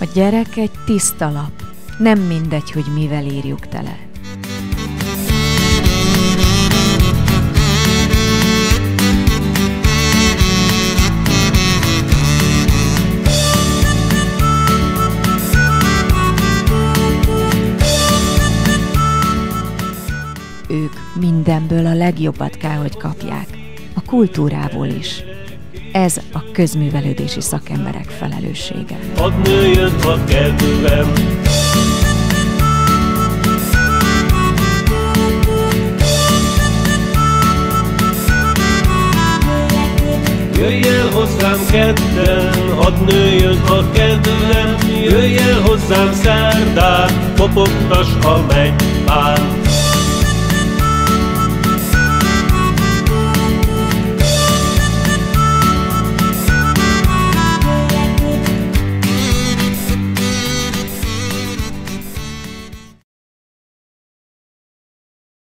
A gyerek egy tiszta lap, nem mindegy, hogy mivel írjuk tele. Ők mindenből a legjobbat kell, hogy kapják, a kultúrából is. Ez a közművelődési szakemberek felelőssége. Hadd nőjön a kedvem, jöjj el hozzám kedden, hadd nőjön a kedvem, jöjj el hozzám szerdán, kopogtass a mennypál.